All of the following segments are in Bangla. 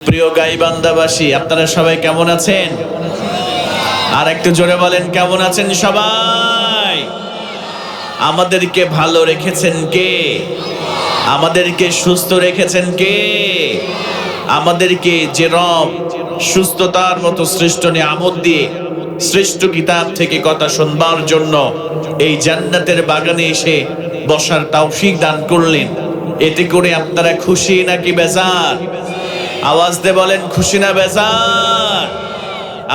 প্রিয় গাইবান্ধাবাসী, আপনারা সবাই কেমন আছেন? আর একটু জোরে বলেন, কেমন আছেন সবাই? আমাদেরকে ভালো রেখেছেন কে? আমাদেরকে সুস্থ রেখেছেন কে? আমাদেরকে যে রব সুস্থতার মতো শ্রেষ্ঠ নিয়ামত দিয়ে শ্রেষ্ঠ কিতাব থেকে কথা শুনবার জন্য এই জান্নাতের বাগানে এসে বসার তৌফিক দান করলেন, এতে করে আপনারা খুশি নাকি বেজার? আওয়াজ দিয়ে বলেন, খুশি না বেজার?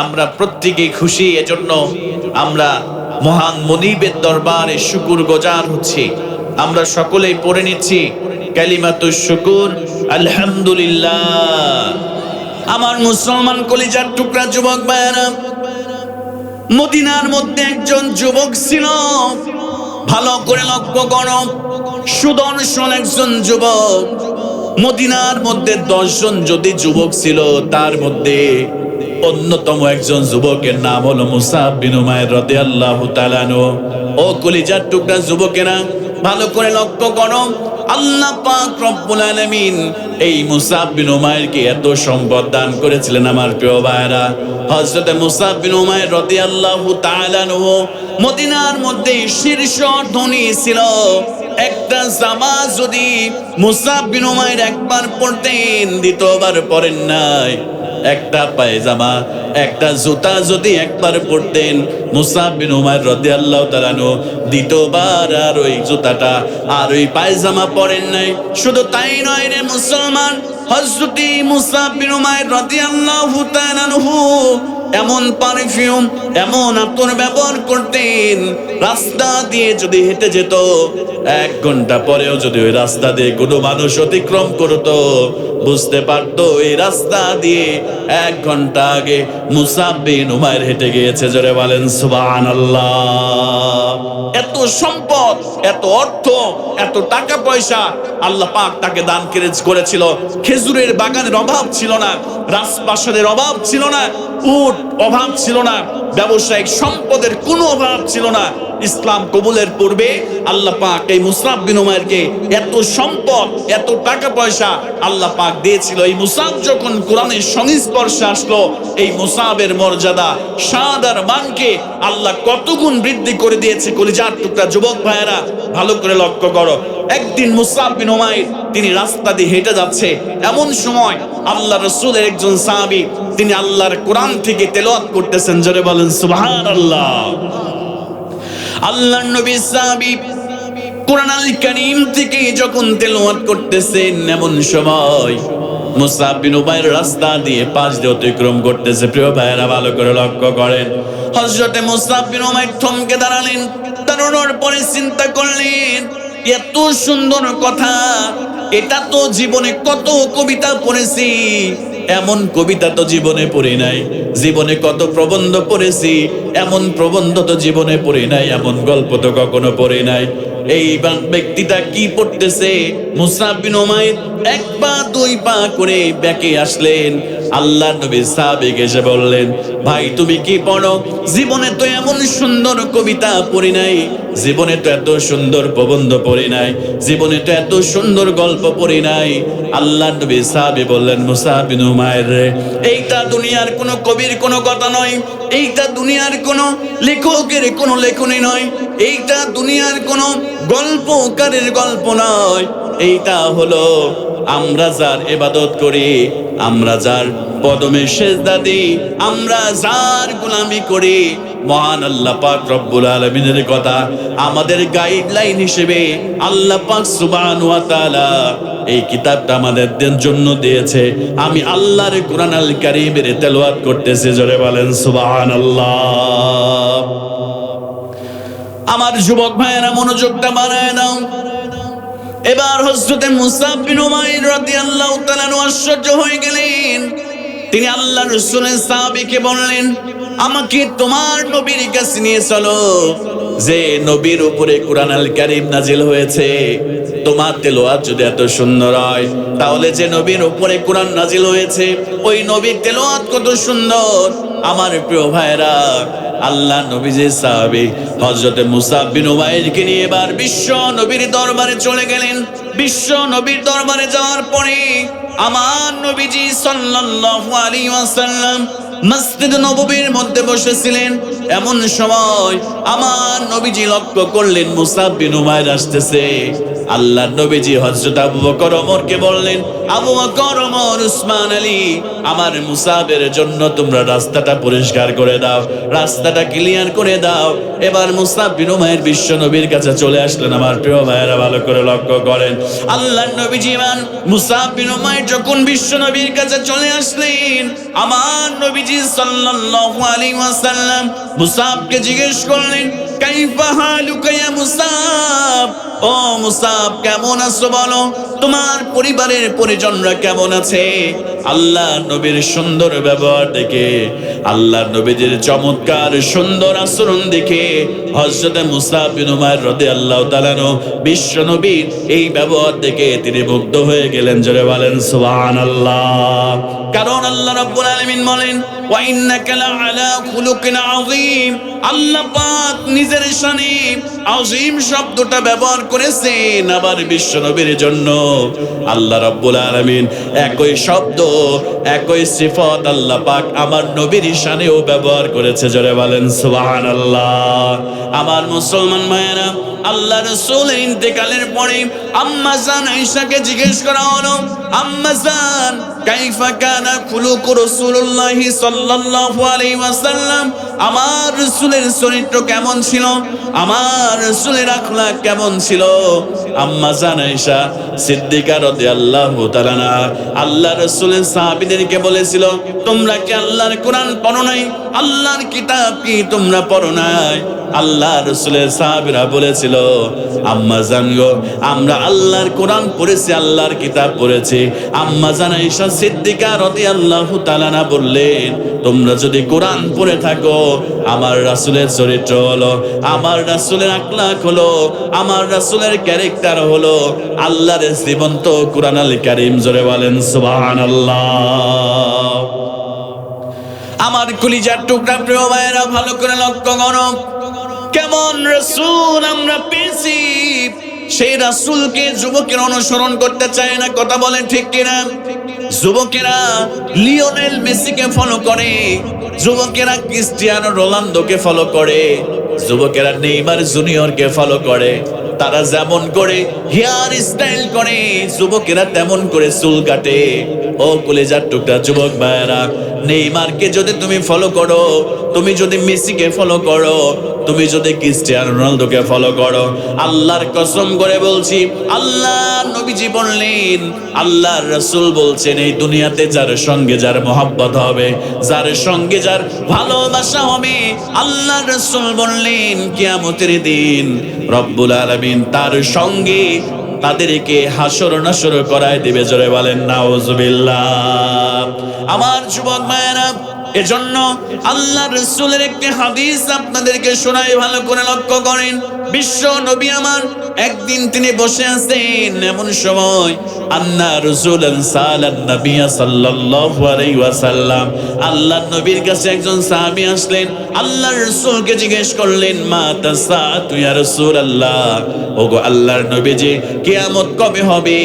আমরা প্রত্যেকেই খুশি। এজন্য আমরা মহান মুনিবের দরবারে শুকুর গুজার হচ্ছি। আমরা সকলেই পড়ে নিচ্ছি কালিমাতুশ শুকুর, আলহামদুলিল্লাহ। আমার মুসলমান কলিজার টুকরা যুবক ভাইরা, মদিনার মধ্যে একজন যুবক ছিল, ভালো করে লক্ষ্য করো, সুদর্শন একজন যুবক। মদিনার মধ্যে 10 জন যদি যুবক ছিল, তার মধ্যে অন্যতম একজন যুবকের নাম হলো মুসাব বিন উমাইর রাদিয়াল্লাহু তাআলা আনহু। ও কলিজার টুকরা যুবকেরা, ভালো করে লক্ষ্য করো, আল্লাহ পাক রব্বুল আলামিন এই মুসাব বিন উমাইরকে এত সম্পদ দান করেছিলেন। আমার প্রিয় ভাইরা, হযরত মুসাব বিন উমাইর রাদিয়াল্লাহু তাআলা আনহু মদিনার মধ্যে শীর্ষ ধনী ছিল। একটা জামা যদি মুসাব বিন উমাইর একবার পরতেন, দ্বিতীয়বার পরেন নাই। একটা পায়জামা, একটা জুতা যদি একবার পরতেন মুসাব বিন উমাইর রাদিয়াল্লাহু তাআলা আনহু, দ্বিতীয়বার আর ওই জুতাটা আর ওই পায়জামা পরেন নাই। শুধু তাই নয় রে মুসলমান, হযরত মুসাব বিন উমাইর রাদিয়াল্লাহু তাআলা আনহু এমন পারফিউম, এমন আতর ব্যবহার করতেন, রাস্তা দিয়ে যদি হেঁটে যেত, 1 ঘন্টা পরেও যদি ওই রাস্তা দিয়ে কোনো মানুষ অতিক্রম করতো, বুঝতে পারতো এই রাস্তা দিয়ে 1 ঘন্টা আগে মুসাব বিন উমাইর হেঁটে গিয়েছে। জোরে বলেন সুবহানাল্লাহ। এত সম্পদ, এত অর্থ, এত টাকা পয়সা আল্লাহ পাক তাকে দান করেছিল। খেজুরের বাগানের অভাব ছিল না, রাজপ্রাসাদের অভাব ছিল না, উট অভাব ছিল না, ব্যবসায়িক সম্পদের কোনো অভাব ছিল না। ইসলাম কবুলের পূর্বে আল্লাহ পাক এই মুসাব বিন উমাইরকে এত সম্পদ, এত টাকা পয়সা আল্লাহ পাক দিয়েছিল। এই মুসাব যখন কোরআনের সংস্পর্শে আসলো, এই মুসাবের মর্যাদা, শান আর মানকে আল্লাহ কত গুণ বৃদ্ধি করে দিয়েছে। কলিজার টুকরা যুবক ভাইয়েরা, ভালো করে লক্ষ্য করো। একদিন মুসাব বিন উমাইর তিনি রাস্তা দিয়ে হেঁটে যাচ্ছে, এমন সময় আল্লাহ রাসূলের একজন সাহাবী তিনি আল্লাহর কোরআন থেকে তেলাওয়াত করতেছেন। জোরে বলেন সুবহানাল্লাহ। আল্লাহর নবী সাহাবী কোরআন আল কারীম থেকে যখন তেলাওয়াত করতেছেন, এমন সময় মুসাব বিন উমাইর রাস্তা দিয়ে পাশ দিয়ে অতিক্রম করতেছে। প্রিয় ভাইয়েরা, ভালো করে লক্ষ্য করেন, হযরতে মুসাব বিন উমাইর থমকে দাঁড়ালেন। দাঁড়ানোর পরে চিন্তা করলেন, এত সুন্দর কথা, এটা তো জীবনে কত কবিতা পড়েছি, এমন কবিতা তো জীবনে পড়ি নাই। জীবনে কত প্রবন্ধ পড়েছি, এমন প্রবন্ধ তো জীবনে পড়ি নাই, এমন গল্প তো কখনো পড়ি নাই। এই ব্যক্তিটা কি পড়তেছে? মুসাব বিন উমাইর 1 পা 2 পা করে ব্যাকে আসলেন। আল্লাহ নবী সাহাবীকে এসে বললেন, ভাই তুমি কি পড়ো? জীবনে তো এমন সুন্দর কবিতা পড়ি নাই, জীবনে তো এত সুন্দর প্রবন্ধ পড়ি নাই, জীবনে তো এত সুন্দর গল্প পড়ি নাই। আল্লাহ নবী সাহাবী বললেন, মুসাব বিন উমাইর, এইটা দুনিয়ার কোনো কবির কোনো কথা নয়, এইটা দুনিয়ার কোনো লেখকের কোনো লেখনী নয়, এইটা দুনিয়ার কোনো গল্পকারের গল্প নয়। এইটা হলো আমরা যার ইবাদত করি, আমরা যার কদমে সেজদা দিই, আমরা যার গোলামি করি, মহান আল্লাহ পাক রব্বুল আলামিনের কথা আমাদের গাইডলাইন হিসেবে আল্লাহ পাক সুবহানাহু ওয়া তাআলা এই কিতাবটা আমাদের জন্য দিয়েছে। আমি আল্লাহর কোরআন আল কারীমের তেলাওয়াত করতেছি। জোরে বলেন সুবহানাল্লাহ। আমার যুবক ভাইয়েরা, মনোযোগটা বাড়ায় দাও। এবার হযরতে মুসাব বিন উমাইর রাদিয়াল্লাহু তাআলা আনহু আশ্চর্য হয়ে গেলেন। তিনি আল্লাহর রাসূলের সাহাবীকে বললেন, আমাকে তোমার নবীর কাছে নিয়ে চলো, যে নবীর উপরে কোরআন আল কারীম নাজিল হয়েছে। তোমার তেলাওয়াত যদি এত সুন্দর হয়, তাহলে যে নবীর উপরে কোরআন নাজিল হয়েছে, ওই নবীর তেলাওয়াত কত সুন্দর। আমার প্রিয় ভাইরা, আল্লাহ নবীজির সাহাবী হযরতে মুসাব বিন উমাইরকে নিয়ে এবার বিশ্ব নবীর দরবারে চলে গেলেন। বিশ্ব নবীর দরবারে যাওয়ার পরে আমার নবীজি সাল্লাল্লাহু আলাইহি ওয়াসাল্লাম মসজিদ নববীর মধ্যে বসেছিলেন। এমন সময় আমার নবীজি লক্ষ্য করলেন মুসাব বিন উমাইর আসতেছে। আল্লাহর নবীজি হযরত আবু বকর ওমরকে বললেন, আবু বকর, ওমর, উসমান, আলী, আমার মুসাবের জন্য তোমরা রাস্তাটা পরিষ্কার করে দাও, রাস্তাটা ক্লিয়ার করে দাও। এবার মুসাব বিন উমাইর বিশ্ব নবীর কাছে চলে আসলেন। আমার প্রিয় ভাইয়েরা ভালো করে লক্ষ্য করেন, আল্লাহর নবীজি মান মুসাব বিন উমাইর যখন বিশ্ব নবীর কাছে চলে আসলেন, আমার নবীজি সাল্লাল্লাহু আলাইহি ওয়াসাল্লাম মুসাবকে জিজ্ঞেস করলেন, কাইফা হালুকা ইয়া মুসাব, ও মুসাব কেমন আছো বলো, তোমার পরিবারের পরিজনরা কেমন আছে? আল্লাহ নবীর সুন্দর ব্যবহার দেখে, আল্লাহ নবীর চমৎকার সুন্দর আচরণ দেখে হযরত মুসাব বিন উমাইর রাদিয়াল্লাহু তাআলা বিশ্ব নবীর এই ব্যবহার দেখে তিনি মুগ্ধ হয়ে গেলেন। জোরে বলেন সুবহানাল্লাহ। কারণ আল্লাহ রাব্বুল আলামিন বলেন, ওয়া ইন্নাকা লাআলা খুলুকিন আযীম। আল্লাহ পাক নিজের শানে আযীম শব্দটা ব্যবহার করেছেন আবার বিশ্ব নবীর জন্য। আল্লাহ রাব্বুল আলামিন একই শব্দ, একই সিফাত আল্লাহ পাক আমার নবীর শানেও ব্যবহার করেছে। জোরে বলেন সুবহানাল্লাহ। আমার মুসলমান ভাইয়েরা, আল্লাহ রাসূলের ইন্তেকালের পরে আম্মা জান আয়েশাকে জিজ্ঞেস করা হলো, আম্মা জান কাইফা কানা খুলুকু রাসূলুল্লাহ সাল্লাল্লাহু আলাইহি ওয়াসাল্লাম, আমার রাসূলের চরিত্র কেমন ছিল, আমার রাসূলের আখলাক কেমন ছিল? আম্মা জান আয়েশা সিদ্দিকা রাদিয়াল্লাহু তাআলা আনহা আল্লাহ রাসূলের সাহাবীদেরকে বলেছিল, তোমরা কি আল্লাহর কোরআন পড়ো নাই? আল্লাহর কিতাব কি তোমরা পড়ো নাই? আল্লাহ রাসূলের সাহাবীরা বলেছিল, আম্মা জান গো, আমরা আল্লাহর কোরআন পড়েছি, আল্লাহর কিতাব পড়েছি। আম্মা জান আয়েশা সিদ্দিকা রাদিয়াল্লাহু তাআলা আনহা বললেন, তোমরা যদি কোরআন পড়ে থাকো, আমার রাসূলের চরিত্র হলো, আমার রাসূলের আখলাক হলো, আমার রাসূলের ক্যারেক্টার হলো আল্লাহর জীবন্ত কোরআন আল কারীম। জোরে বলেন সুবহানাল্লাহ। আমার কলিজার টুকরা প্রিয় ভাইয়েরা ভালো করে লক্ষ্য করো, কেমন রাসূল আমরা পেয়েছি। সেই রাসূলকে যুবকেরা অনুসরণ করতে চায় না, কথা বলেন ঠিক কিনা? যুবকেরা লিওনেল মেসিকে ফলো করে, যুবকেরা ক্রিস্টিয়ানো রোনালদোকে ফলো করে, যুবকেরা নেইমার জুনিয়রকে ফলো করে। তারা যেমন করে হেয়ার স্টাইল করে, যুবকেরা তেমন করে চুল কাটে। ও কলিজার টুকরা যুবক ভাইয়েরা, নেইমারকে যদি তুমি ফলো করো, তুমি যদি মেসিকে ফলো করো, তুমি যদি ক্রিস্টিয়ানো রোনালদোকে ফলো করো, আল্লাহর কসম করে বলছি, আল্লাহ নবীজি বললেন, আল্লাহর রাসূল বলছেন, এই দুনিয়াতে যার সঙ্গে যার মহব্বত হবে, যার সঙ্গে যার ভালোবাসা হবে, আল্লাহর রাসূল বললেন কিয়ামতের দিন রব্বুল আলামিন তার সঙ্গে তাদেরকে হাসর নাসর করায় দিবে। জোরে বলেন নাউজুবিল্লাহ। আমার যুবক মায়েরা, এজন্য আল্লাহ রাসূলের একটি হাদিস আপনাদেরকে শোনাই, ভালো করে লক্ষ্য করেন। বিশ্ব নবী আমার একদিন তিনি বসে আছেন, এমন সময় আন্না রাসূলান সালান নবী সাল্লাল্লাহু আলাইহি ওয়াসাল্লাম, আল্লাহ নবীর কাছে একজন সাহাবী আসলেন, আল্লাহর রাসূলকে জিজ্ঞেস করলেন, মা তাসাতু ইয়া রাসূলুল্লাহ, ওগো আল্লাহর নবীজি, কিয়ামত কবে হবে,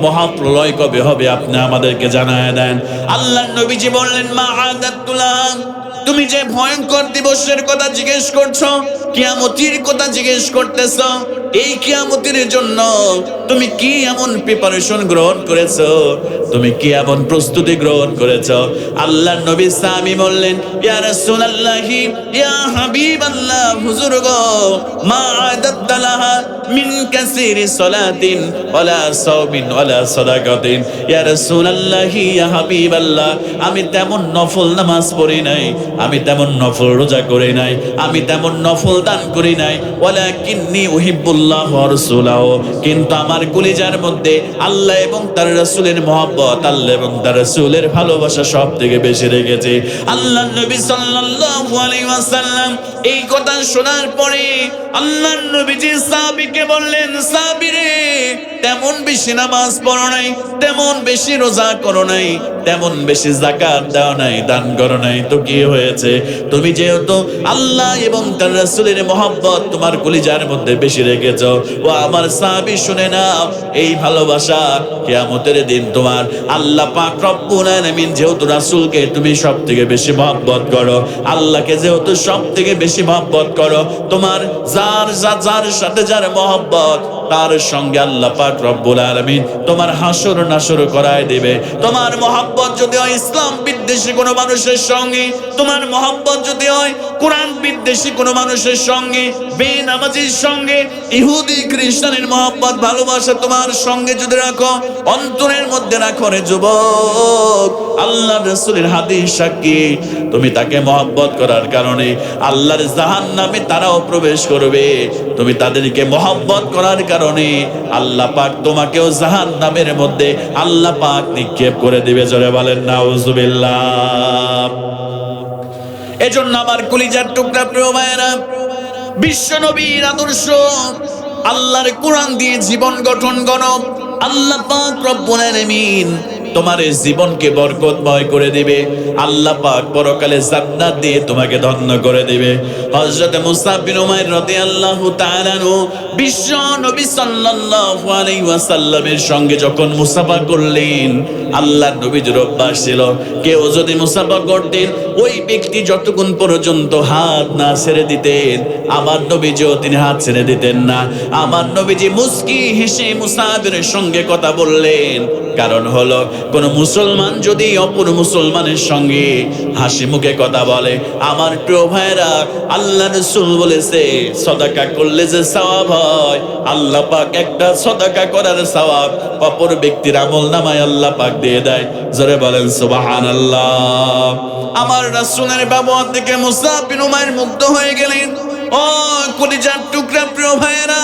মহাপ্রলয় কবে হবে, আপনি আমাদেরকে জানায় দেন। আল্লাহর নবীজি বললেন, মা আদাতুল্লাহ, তুমি যে ভয়ঙ্কর দিবসের কথা জিজ্ঞেস করছো, কিয়ামতের কথা জিজ্ঞেস করতেছো, এই কিয়ামতের জন্য তুমি কি এমন প্রিপারেশন গ্রহণ করেছো, তুমি কি এমন প্রস্তুতি গ্রহণ করেছো? আল্লাহর নবী সাহাবী বললেন, ইয়া রাসূলুল্লাহি, ইয়া হাবিবাল্লাহ, হুজুর গো, মা আদাতলাহা মিন কাসিরি সালাতিন ওয়ালা সাওমিন ওয়ালা সাদাকাতিন। ইয়া রাসূলুল্লাহি, ইয়া হাবিবাল্লাহ, আমি তেমন নফল নামাজ পড়ি নাই, আমি তেমন নফল রোজা করি নাই, আমি তেমন নফল দান করি নাই, ওয়ালাকিন্নী উহিব্বুল্লাহ ওয়া রাসূলাহু, কিন্তু আমার কলিজার মধ্যে আল্লাহ এবং তার রাসূলের মহব্বত, আল্লাহ এবং তার রাসূলের ভালোবাসা সব থেকে বেশি রেখেছে। আল্লাহর নবী সাল্লাল্লাহু আলাইহি ওয়াসাল্লাম এই কথা শোনার পরে আল্লাহর নবীজি সাহাবীকে বললেন, সাহাবী রে, তেমন বেশি নামাজ পড়ো নাই, তেমন বেশি রোজা করো নাই, তেমন বেশি যাকাত দাও নাই, দান করো নাই, তো কি হয়েছে? তুমি যেহেতু আল্লাহ এবং তার রাসূলের মহব্বত তোমার কলিজার মধ্যে বেশি রেখেছো। ও আমার সাহাবী শুনে নাও, এই ভালোবাসা কিয়ামতের দিন তোমার আল্লাহ পাক রব্বুল আলামিন যেহেতু রাসূলকে তুমি সবথেকে বেশি মহব্বত করো, আল্লাহকে যেহেতু সবথেকে বেশি মহব্বত করো, তোমার যার সাথে যার মহব্বত তার সঙ্গে আল্লাহ পাক রব্বুল আলামিন তোমার হাসর নাসর করায় দিবে। তোমার মহব্বত যদি হয় ইসলাম বিদ্বেষী কোনো মানুষের সঙ্গে, তোমার মহব্বত যদি হয় কোরআন বিদ্বেষী কোনো মানুষের সঙ্গে, বেনামাজির সঙ্গে, ইহুদি খ্রিস্টানের মহব্বত ভালোবাসা তোমার সঙ্গে যদি রাখো, অন্তরের মধ্যে রাখো রে যুবক, আল্লাহর রাসূলের হাদিস সাক্ষী, তুমি তাকে মহব্বত করার কারণে আল্লাহর জাহান্নামে তারাও প্রবেশ করবে। তুমি তাদেরকে মহব্বত করার কারণে আল্লাহ পাক তোমাকেও জাহান্নামের মধ্যে আল্লাহ পাক নিক্ষেপ করে দিবে। জোরে বলেন নাউজুবিল্লাহ। এজন্য আমার কলিজার টুকরা প্রিয় ভাইয়েরা, বিশ্ব নবীর আদর্শ আল্লাহর কোরআন দিয়ে জীবন গঠন করো। আল্লাহ পাক রব্বুল আলামিন তোমার এই জীবনকে বরকতময় করে দিবে। আল্লাহ পাক পরকালে জান্নাত দিয়ে তোমাকে ধন্য করে দিবে। হযরত মুসআব বিন উমাইর রাদিয়াল্লাহু তাআলা আনহু বিশ্ব নবী সাল্লাল্লাহু আলাইহি ওয়াসাল্লামের সঙ্গে যখন মুসাফা করলেন, আল্লাহর নবীর অভ্যাস ছিল কেউ যদি মুসাফা করতেন, ওই ব্যক্তি যতক্ষণ পর্যন্ত হাত না ছেড়ে দিতেন, আমার নবীজিও তিনি হাত ছেড়ে দিতেন না। আমার নবীজি মুস্কি হেসে মুসাফিরের সঙ্গে কথা বললেন। কারণ হলো, কোন মুসলমান যদি অপর মুসলমানের সঙ্গে হাসি মুখে কথা বলে, আমার প্রিয় ভাইরা, আল্লাহ রাসূল বলেছে সদাকা করলে যে সওয়াব হয়, আল্লাহ পাক একটা সদাকা করার সওয়াব অপর ব্যক্তির আমলনামায় আল্লাহ পাক দিয়ে দেয়। জোরে বলেন সুবহানাল্লাহ। আমার রাসূলের ব্যবহার থেকে মুসআব বিন উমাইর মুগ্ধ হয়ে গেলেন। ও কলিজার টুকরা প্রিয় ভাইরা,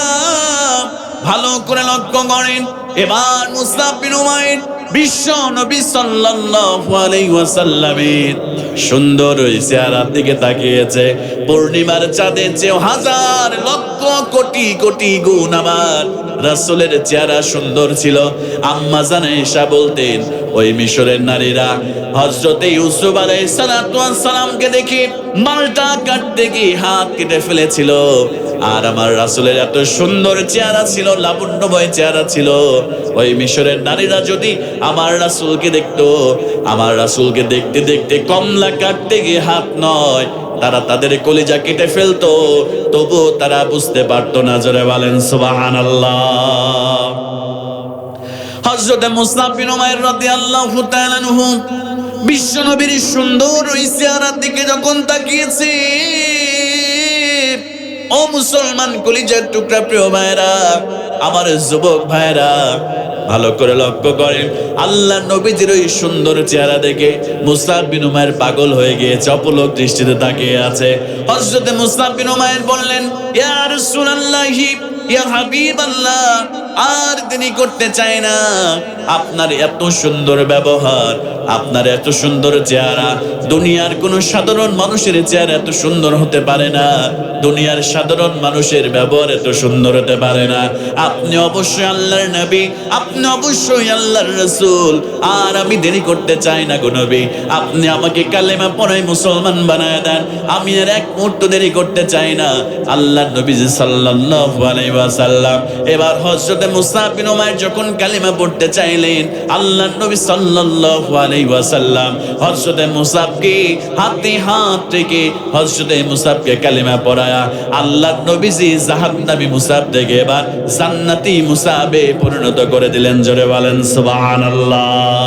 ভালো করে লক্ষ্য করেন। এবার মুসআব বিন উমাইর বিশ্ব নবী সাল্লাল্লাহু আলাইহি ওয়াসাল্লামের সুন্দর ওই চেহারার দিকে তাকিয়েছে। পূর্ণিমার চাঁদের চেয়ে হাজার লক্ষ কোটি কোটি গুণ আমার রাসূলের চেহারা সুন্দর ছিল। আম্মা জান আয়েশা বলতেন, ওই মিশরের নারীরা হযরত ইউসুফ আলাইহিস সালাতু ওয়াস সালামকে দেখে মালটা কাটতে গিয়ে হাত কেটে ফেলেছিল। আর আমার রাসূলের এত সুন্দর চেহারা ছিল, লাবণ্যময় চেহারা ছিল, ওই মিশরের নারীরা যদি আমার রাসূলকে দেখতো, আমার রাসূলকে দেখতে দেখতে কমলা কাটতে গিয়ে হাত নয়, তারা তাদের কলিজা কেটে ফেলতো, তবু তারা বুঝতে পারতো না। জোরে বলেন সুবহানাল্লাহ। হযরত মুসআব বিন উমাইর রাদিয়াল্লাহু তাআলা আনহু বিশ্ব নবীর সুন্দর ওই চেহারার দিকে যখন তাকিয়েছে, ও মুসলমান কলিজার টুকরা প্রিয় ভাইরা, আমার যুবক ভাইরা, ভালো করে লক্ষ্য করেন। আল্লাহ নবীজির ওই সুন্দর চেহারা দেখে মুসআব বিন উমাইর পাগল হয়ে গিয়েছে, অপলক দৃষ্টিতে তাকিয়ে আছে। হযরত মুসআব বিন উমাইর বললেন, ইয়া রাসূলুল্লাহি, ইয়া হাবিবাল্লাহ, আর দেরি করতে চাই না। আপনার এত সুন্দর ব্যবহার, আপনার এত সুন্দর চেহারা, দুনিয়ার কোন সাধারণ মানুষের চেহারা এত সুন্দর হতে পারে না, দুনিয়ার সাধারণ মানুষের ব্যবহার এত সুন্দর হতে পারে না। আপনি অবশ্যই আল্লাহর নবী, আপনি অবশ্যই আল্লাহর রাসূল। আর আমি দেরি করতে চাই না গো নবী, আপনি আমাকে কালেমা পড়াই মুসলমান বানায় দেন, আমি আর এক মুহূর্ত দেরি করতে চাই না। আল্লাহর নবী সাল্লাল্লাহু আলাইহি ওয়াসাল্লাম এবার হযরত মুসআব বিন উমাইর যখন কালেমা পড়তে চাইলেন, আল্লাহর নবী সাল্লাল্লাহু আলাইহি ওয়াসাল্লাম হযরত মুসআবকে হাতে হাত রেখে হযরত মুসআবকে কালেমা পড়ায়া আল্লাহর নবীজি জাহান্নামী মুসআব থেকে এবার জান্নাতি মুসআবে পরিণত করে দিলেন। জোরে বলেন সুবহানাল্লাহ।